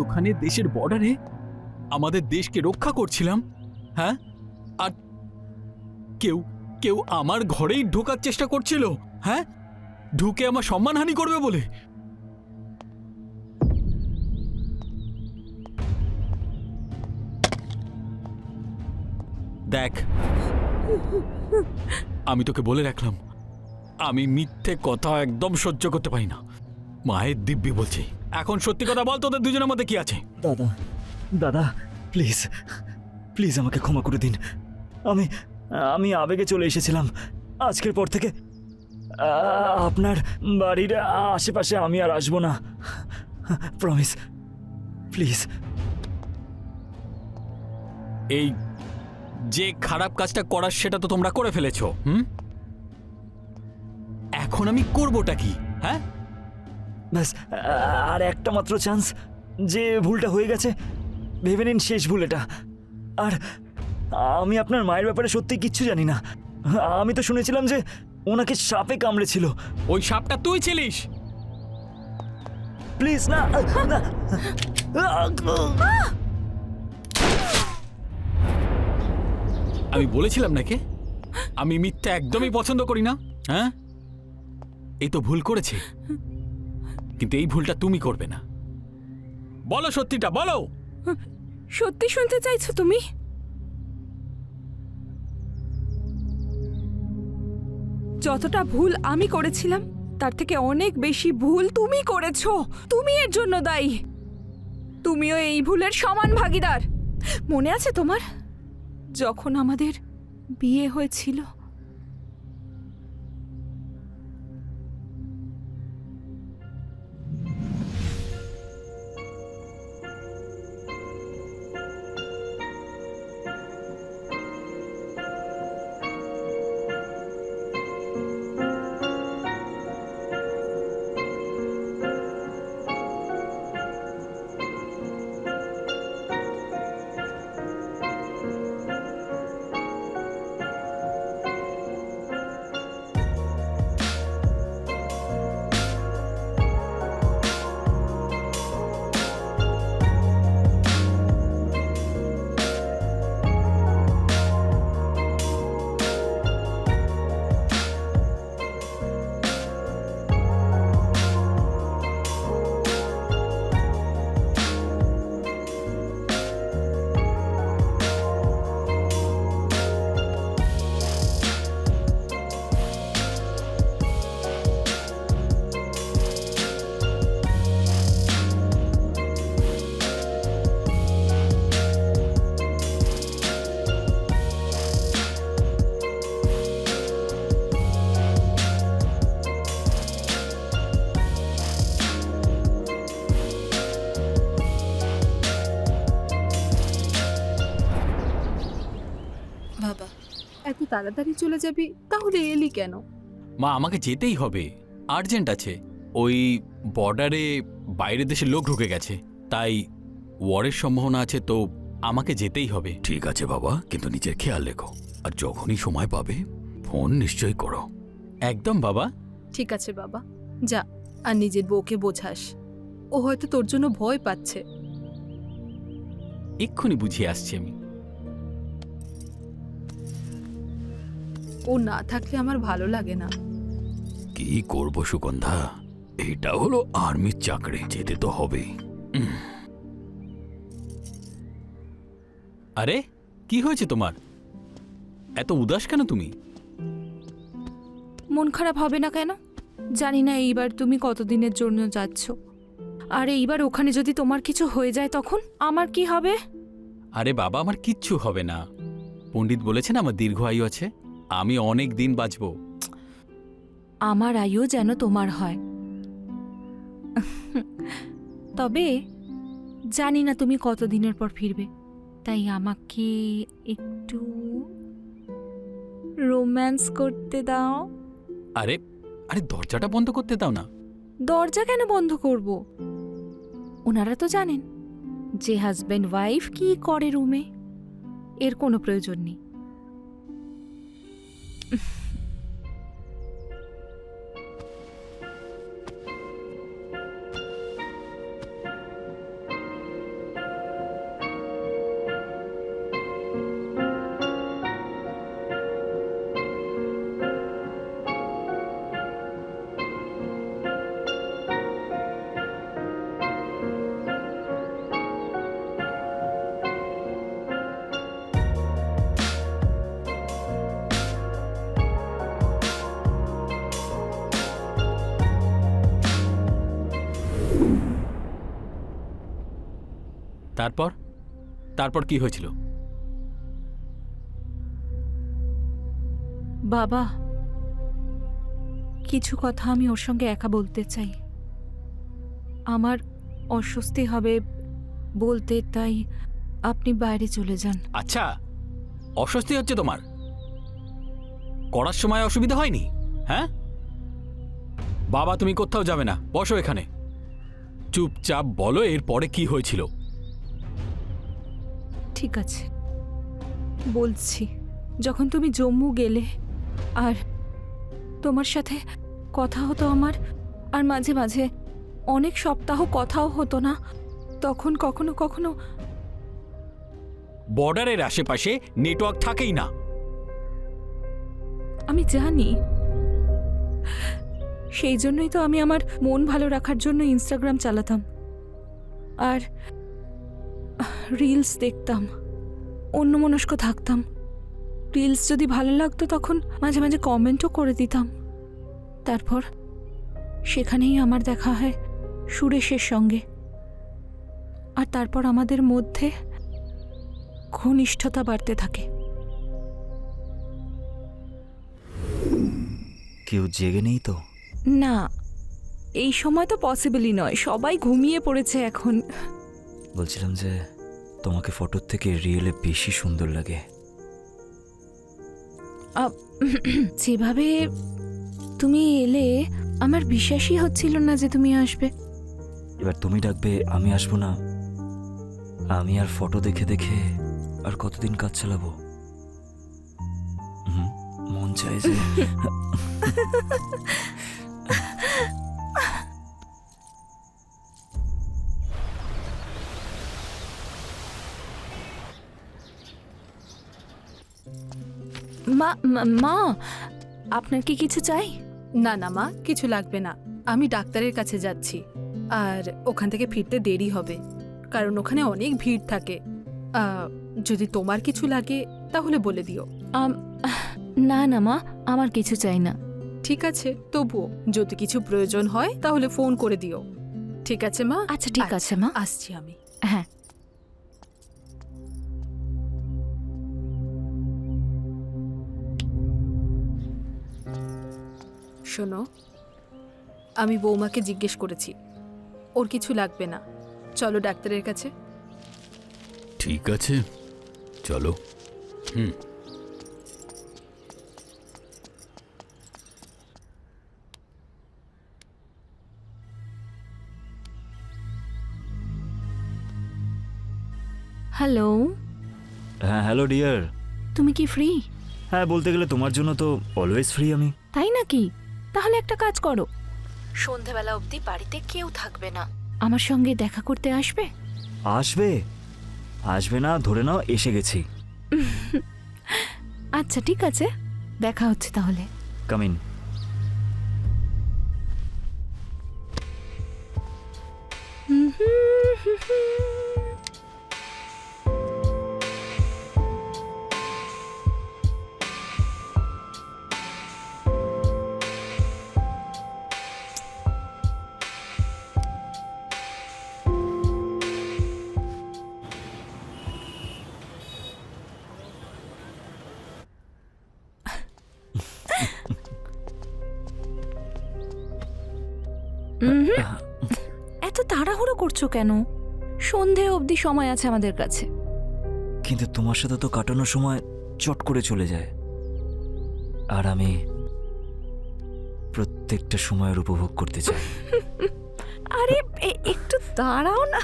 ওখানে দেশের বর্ডারে আমাদের দেশকে রক্ষা করছিলাম, হ্যাঁ, আর কেউ কেউ আমার ঘরেই ঢোকার চেষ্টা করছিল, হ্যাঁ, ঢুকে আমার সম্মানহানি করবে বলে। দেখ, আমি তোকে বলে রাখলাম, আমি মিথ্যে কথা একদম সহ্য করতে পারি না। মায়ের দিব্যি বলছি, এখন সত্যি কথা বল, তোদের দুজনের মধ্যে কি আছে? দাদা, দাদা, প্লিজ প্লিজ আমাকে ক্ষমা করে দিন। আমি আমি আবেগে চলে এসেছিলাম। আজকের পর থেকে আপনার বাড়ির আশেপাশে আমি আর আসবো না। Promise, please. এই যে খারাপ কাজটা করার সেটা তো তোমরা করে ফেলেছো, এখন আমি করবোটা কি? হ্যাঁ, ব্যাস আর একটা মাত্র চান্স। যে ভুলটা হয়ে গেছে ভেবে নিন শেষ ভুল এটা। আর আমি আপনার মায়ের ব্যাপারে সত্যি কিচ্ছু জানি না। আমি তো শুনেছিলাম যে ওনাকে সাপে কামড়েছিল। ওই সাপটা তুই ছিলিস। প্লিজ না, না। আমি বলেছিলাম নাকি আমি মিথ্যা একদমই পছন্দ করি না। হ্যাঁ, এই তো ভুল করেছে, কিন্তু এই ভুলটা তুমি করবে না। বলো সত্যিটা বলো। সত্যি শুনতে চাইছো তুমি? যতটা ভুল আমি করেছিলাম তার থেকে অনেক বেশি ভুল তুমি করেছো। তুমি এর জন্য দায়ী। তুমিও এই ভুলের সমান ভাগীদার। মনে আছে তোমার, যখন আমাদের বিয়ে হয়েছিল? বাবা, এত তাড়াতাড়ি চলে যাবি, তাহলে এলি কেন? মা, আমাকে যেতেই হবে, আর্জেন্ট আছে। ওই বর্ডারে বাইরের দেশের লোক ঢুকে গেছে, তাই ওয়ারের সম্ভাবনা আছে, তো আমাকে যেতেই হবে। ঠিক আছে বাবা, কিন্তু নিজের খেয়াল রেখো, আর যখনই সময় পাবে ফোন নিশ্চয়ই করো। একদম বাবা। ঠিক আছে বাবা, যা, আর নিজের বউকে বোঝাস। ও হয়তো তোর জন্য ভয় পাচ্ছে। এক্ষুনি বুঝিয়ে আসছি আমি। ও না থাকলে আমার ভালো লাগে না। কি করব সুগন্ধা, এটা হলো আর্মির চাকরি, যেতে তো হবেই। আরে কি হয়েছে তোমার? এত উদাস কেন তুমি? মন খারাপ হবে না কেন? জানি না এইবার তুমি কতদিনের জন্য যাচ্ছ, আর এইবার ওখানে যদি তোমার কিছু হয়ে যায় তখন আমার কি হবে? আরে বাবা, আমার কিচ্ছু হবে না। পণ্ডিত বলেছেন আমার দীর্ঘ আয়ু আছে, আমি অনেক দিন বাঁচব। আমার আয়ু যেন তোমার হয়। তবে জানি না তুমি কতদিনের পর ফিরবে, তাই আমাকে একটু রোম্যান্স করতে দাও। আরে আরে দরজাটা বন্ধ করতে দাও না। দরজা কেন বন্ধ করব? ওনারা তো জানেন যে হাজব্যান্ড ওয়াইফ কি করে রুমে, এর কোনো প্রয়োজন নেই। তারপর তারপর কি হয়েছিল? বাবা, কিছু কথা আমি ওর সঙ্গে একা বলতে চাই। আমার অস্বস্তি হবে বলতে, তাই আপনি বাইরে চলে যান। আচ্ছা, অস্বস্তি হচ্ছে তোমার? করার সময় অসুবিধা হয়নি? হ্যাঁ বাবা, তুমি কোথাও যাবে না, বসো এখানে। চুপচাপ বলো এরপরে কি হয়েছিল। ঠিক আছে, বলছি। যখন তুমি জম্মু গেলে আর তোমার সাথে কথা হতো আমার, আর মাঝে মাঝে অনেক সপ্তাহ কথাও হতো না, তখন কখনো কখনো বর্ডারের আশেপাশে নেটওয়ার্ক থাকেই না। আমি জানি, সেই জন্যই তো আমি আমার মন ভালো রাখার জন্য ইনস্টাগ্রাম চালাতাম আর রিলস দেখতাম, অন্যমনস্ক থাকতাম। রিলস যদি ভালো লাগতো তখন মাঝে মাঝে কমেন্টও করে দিতাম। তারপর সেখানেই আমার দেখা হয় সুরেশের সঙ্গে, আর তারপর আমাদের মধ্যে ঘনিষ্ঠতা বাড়তে থাকে। কেউ জেগে নেই তো? না, এই সময় তো পসিবলই নয়, সবাই ঘুমিয়ে পড়েছে এখন। বলছিলাম যে তোমাকে ফটোর থেকে রিয়েলে বেশি সুন্দর লাগে। যেভাবে তুমি এলে আমার বিশ্বাসই হচ্ছিল না যে তুমি আসবে। এবার তুমি ডাকবে, আমি আসবো না? আমি আর ফটো দেখে দেখে আর কতদিন কাজ চালাবো? মন চায় যে মা মা, আপনার কি কিছু চাই? না না মা, কিছু লাগবে না। আমি ডাক্তারের কাছে যাচ্ছি, আর ওখান থেকে ফিরতে দেরি হবে, কারণ ওখানে অনেক ভিড় থাকে। যদি তোমার কিছু লাগে তাহলে বলে দিও। না না মা, আমার কিছু চাই না। ঠিক আছে, তবুও যদি কিছু প্রয়োজন হয় তাহলে ফোন করে দিও। ঠিক আছে মা? আচ্ছা ঠিক আছে মা, আসছি আমি। হ্যাঁ। শোনো, আমি বৌমাকে জিজ্ঞেস করেছি, ওর কিছু লাগবে না। চলো ডাক্তারের কাছে। ঠিক আছে, চলো। হুম। হ্যালো, হ্যাঁ হ্যালো ডিয়ার। তুমি কি ফ্রি? হ্যাঁ, বলতে গেলে তোমার জন্য তো অলওয়েজ ফ্রি আমি। তাই নাকি? তাহলে একটা কাজ করো, সন্ধেবেলা অবধি বাড়িতে কেউ থাকবে না, আমার সঙ্গে দেখা করতে আসবে? আসবে? আসবে না ধরে নাও, এসে গেছি। আচ্ছা ঠিক আছে, দেখা হচ্ছে তাহলে। Come in. এত তাড়াহুড়ো করছো কেন? সন্ধে অবধি সময় আছে আমাদের কাছে। কিন্তু তোমার সাথে তো কাটানোর সময় চট করে চলে যায়, আর আমি প্রত্যেকটা সময়ের উপভোগ করতে চাই। আরে একটু দাঁড়াও না।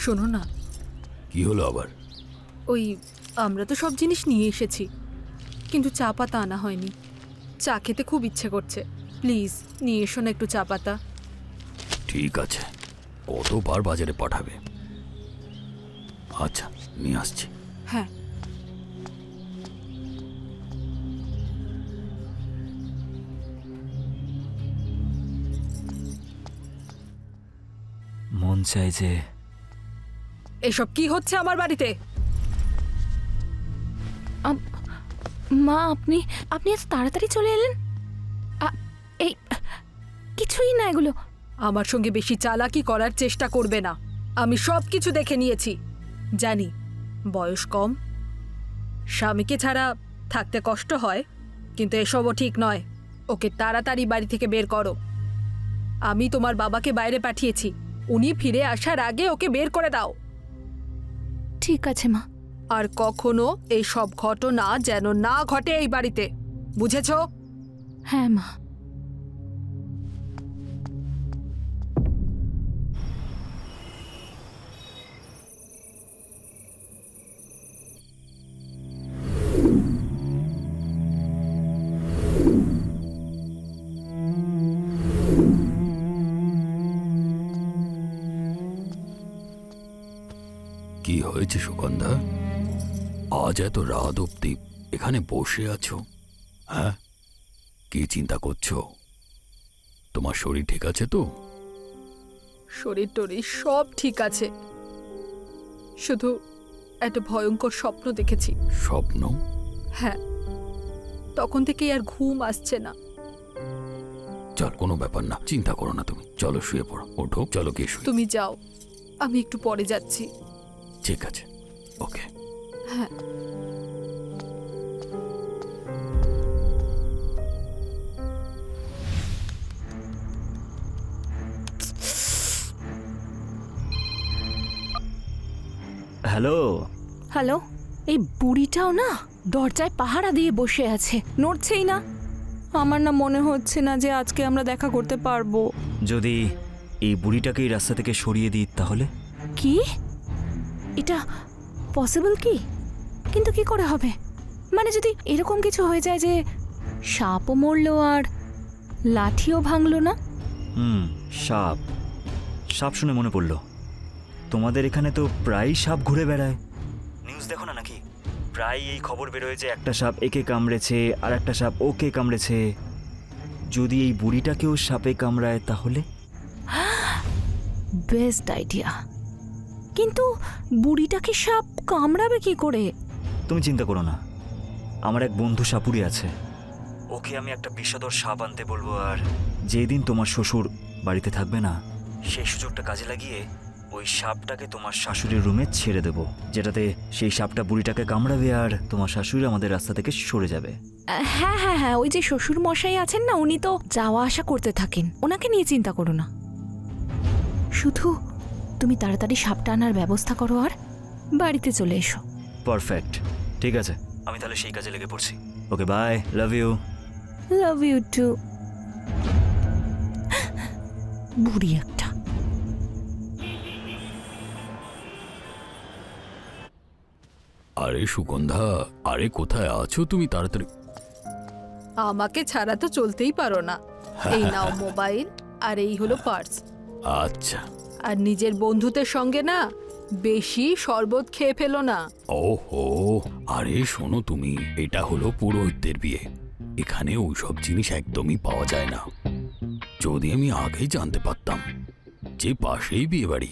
শোনো না, কি হলো আবার? ওই আমরা তো সব জিনিস নিয়ে এসেছি, কিন্তু চা পাতা আনা হয়নি। চা খেতে খুব ইচ্ছে করছে, প্লিজ নিয়ে এসো না একটু চা পাতা। ঠিক আছে, কতবার বাজারে পাঠাবে? আচ্ছা, নিয়ে আসছি। হ্যাঁ। মন চাই যে এসব কি হচ্ছে আমার বাড়িতে? মা, আপনি আপনি এত তাড়াতাড়ি চলে এলেন? এই কিছুই না এগুলো। আমার সঙ্গে বেশি চালাকি করার চেষ্টা করবে না। আমি সব কিছু দেখে নিয়েছি, জানি বয়স কম, স্বামীকে ছাড়া থাকতে কষ্ট হয়, কিন্তু এসবও ঠিক নয়। ওকে তাড়াতাড়ি বাড়ি থেকে বের করো। আমি তোমার বাবাকে বাইরে পাঠিয়েছি, উনি ফিরে আসার আগে ওকে বের করে দাও। ঠিক আছে মা। আর কখনো এই সব ঘটনা যেন না ঘটে এই বাড়িতে, বুঝেছো? হ্যাঁ মা। কি হয়েছে সুগন্ধা? আজ এত রাত অব্দি এখানে বসে আছো? হ্যাঁ, কি চিন্তা করছো? তোমার শরীর ঠিক আছে তো? শরীর টরীর সব ঠিক আছে, শুধু একটা ভয়ঙ্কর স্বপ্ন দেখেছি। স্বপ্ন? হ্যাঁ, তখন থেকেই আর ঘুম আসছে না। চল, কোনো ব্যাপার না, চিন্তা করো না তুমি। চলো শুয়ে পড়ো, ওঠো, চলো গিয়ে শুই। তুমি যাও, আমি একটু পরে যাচ্ছি। ঠিক আছে, ওকে। হ্যাঁ। হ্যালো। হ্যালো। এই বুড়িটাও না দরজায় পাহারা দিয়ে বসে আছে, নড়ছেই না। আমার না মনে হচ্ছে না যে আজকে আমরা দেখা করতে পারবো। যদি এই বুড়িটাকে এই রাস্তা থেকে সরিয়ে দিই তাহলে? কি? এটা পসিবল কি? কিন্তু কি করে হবে? মানে যদি এরকম কিছু হয়ে যায় যে সাপও মরলো আর লাঠিও ভাঙলো না? সাপ। সাপ শুনে মনে পড়লো, তোমাদের এখানে তো প্রায়ই সাপ ঘুরে বেড়ায়। নিউজ দেখো না নাকি? প্রায় এই খবর বেরোয় যে একটা সাপ একে কামড়েছে আর একটা সাপ ওকে কামড়েছে। যদি এই বুড়িটাকেও সাপে কামড়ায় তাহলে? Best idea. কিন্তু বুড়িটাকে সাপ কামড়াবে কি করে? তুমি চিন্তা করো না, আমার এক বন্ধু সাপুরি আছে, ওকে আমি একটা বিষধর সাপ আনতে বলবো, আর যেদিন তোমার শ্বশুর বাড়িতে থাকবে না সেই সুযোগটা কাজে লাগিয়ে ওই সাপটাকে তোমার শাশুড়ির রুমে ছেড়ে দেব, যেটাতে সেই সাপটা বুড়িটাকে কামড়াবে আর তোমার শাশুড়ি আমাদের রাস্তা থেকে সরে যাবে। হ্যাঁ হ্যাঁ হ্যাঁ, ওই যে শ্বশুর মশাই আছেন না, উনি তো যাওয়া আসা করতে থাকেন, ওনাকে নিয়ে চিন্তা করো না। শুধু তুমি তাড়াতাড়ি সাপটা আনার ব্যবস্থা করো আর বাড়িতে চলে এসো। পারফেক্ট, ঠিক আছে, আমি তাহলে সেই কাজে লেগে পড়ছি। Okay, bye, love you. Love you too. বুড়ি একটা। আরে সুগন্ধা, আরে কোথায় আছো তুমি? তাড়াতাড়ি। আমাকে ছাড়া তো চলতেই পারো না। এই নাও মোবাইল, আর এই হলো পার্স। আচ্ছা। আর নিজের বন্ধুদের সঙ্গে না বেশি শরবত খেয়ে ফেলো না। ওহো, আরে শোনো তুমি, এটা হলো পুরোহিতদের বিয়ে, এখানে ওইসব জিনিস একদমই পাওয়া যায় না। যদি আমি আগেই জানতে পারতাম যে পাশেই বিয়ে বাড়ি,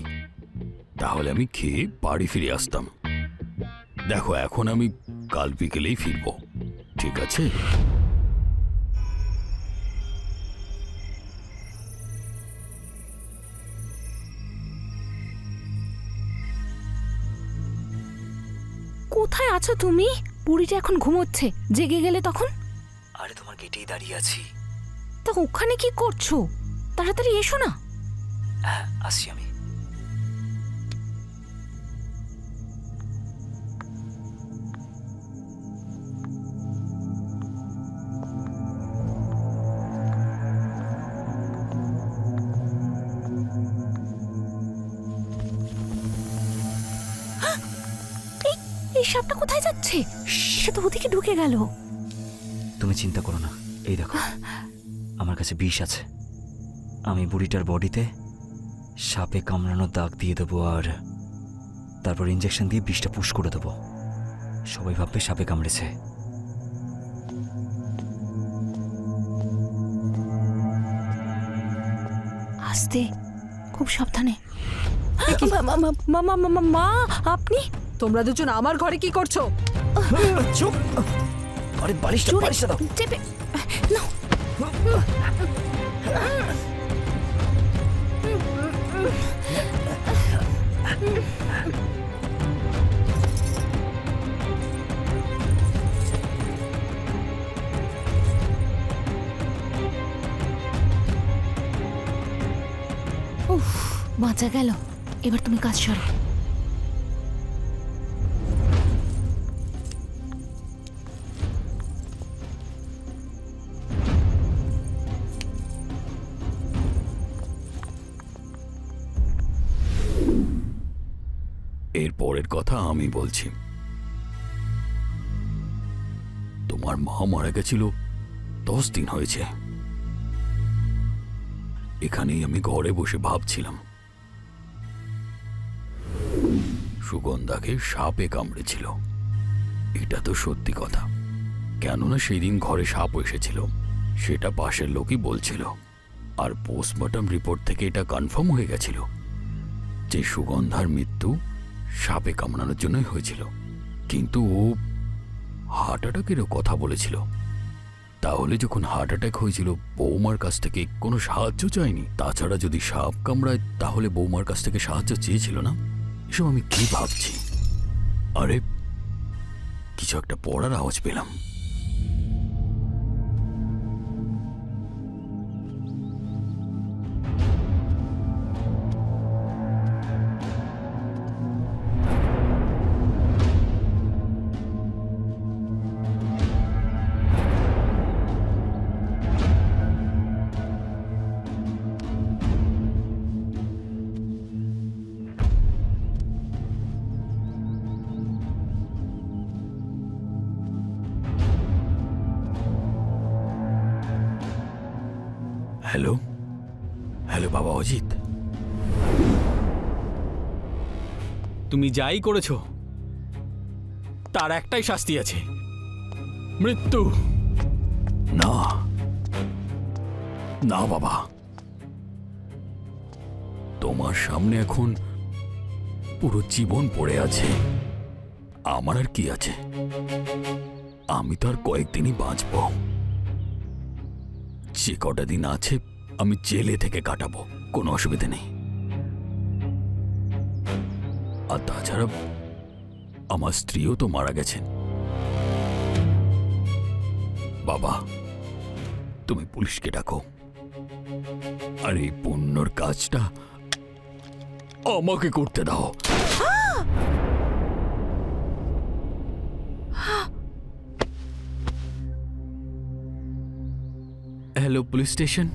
তাহলে আমি খেয়ে বাড়ি ফিরে আসতাম। দেখো, এখন আমি কাল বিকেলেই ফিরবো, ঠিক আছে? কোথায় আছো তুমি? বুড়িটা এখন ঘুমোচ্ছে, জেগে গেলে তখন? আরে তোমার গেটেই দাঁড়িয়ে আছি। তা ওখানে কি করছো? তাড়াতাড়ি এসো না। হ্যাঁ, আসছি আমি। এই সাপটা কোথায় যাচ্ছে? সে তো ওদিকে ঢুকে গেল। তুমি চিন্তা করো না, এই দেখো আমার কাছে বিষ আছে। আমি বুড়িটার বডিতে সাপে কামড়ানোর দাগ দিয়ে দেবো, আর তারপর ইঞ্জেকশন দিয়ে বিষটা পুশ করে দেবো। সবাই ভাববে সাপে কামড়েছে। আস্তে, খুব সাবধানে। মা, আপনি? তোমরা দুজন আমার ঘরে কি করছো? চুপ! আরে বালিশটা দাও। চেপে নাও। উফ, বাঁচা গেল। এবার তুমি কাজ সরো। এর পরের কথা আমি বলছি। তোমার মা মারা গেছিল 10 দিন হয়েছে। এখানেই আমি ঘরে বসে ভাবছিলাম সুগন্ধাকে সাপে কামড়েছিল। এটা তো সত্যি কথা, কেননা সেই দিন ঘরে সাপ এসেছিল, সেটা পাশের লোকই বলছিল। আর পোস্টমর্টম রিপোর্ট থেকে এটা কনফার্ম হয়ে গেছিল যে সুগন্ধার মৃত্যু সাপে কামড়ানোর জন্যই হয়েছিল। কিন্তু ও হার্ট অ্যাটাকেরও কথা বলেছিল। তাহলে যখন হার্ট অ্যাটাক হয়েছিল বৌমার কাছ থেকে কোনো সাহায্য চায়নি? তাছাড়া যদি সাপ কামড়ায় তাহলে বৌমার কাছ থেকে সাহায্য চেয়েছিল না? এসব আমি কি ভাবছি? আরে কিছু একটা পড়ার আওয়াজ পেলাম। হ্যালো হ্যালো বাবা অজিত। তুমি যাই করেছো তার একটাই শাস্তি আছে, মৃত্যু। না না বাবা, তোমার সামনে এখন পুরো জীবন পড়ে আছে। আমার আর কি আছে? আমি তো আর কয়েকদিনই বাঁচব। যে কটা দিন আছে আমি জেলে থেকে কাটাবো, কোনো অসুবিধা নেই। আর তাছাড়া আমার স্ত্রীও তো মারা গেছেন। বাবা তুমি পুলিশকে ডাকো, আর এই পুণ্যর কাজটা আমাকে করতে দাও। Hello police station.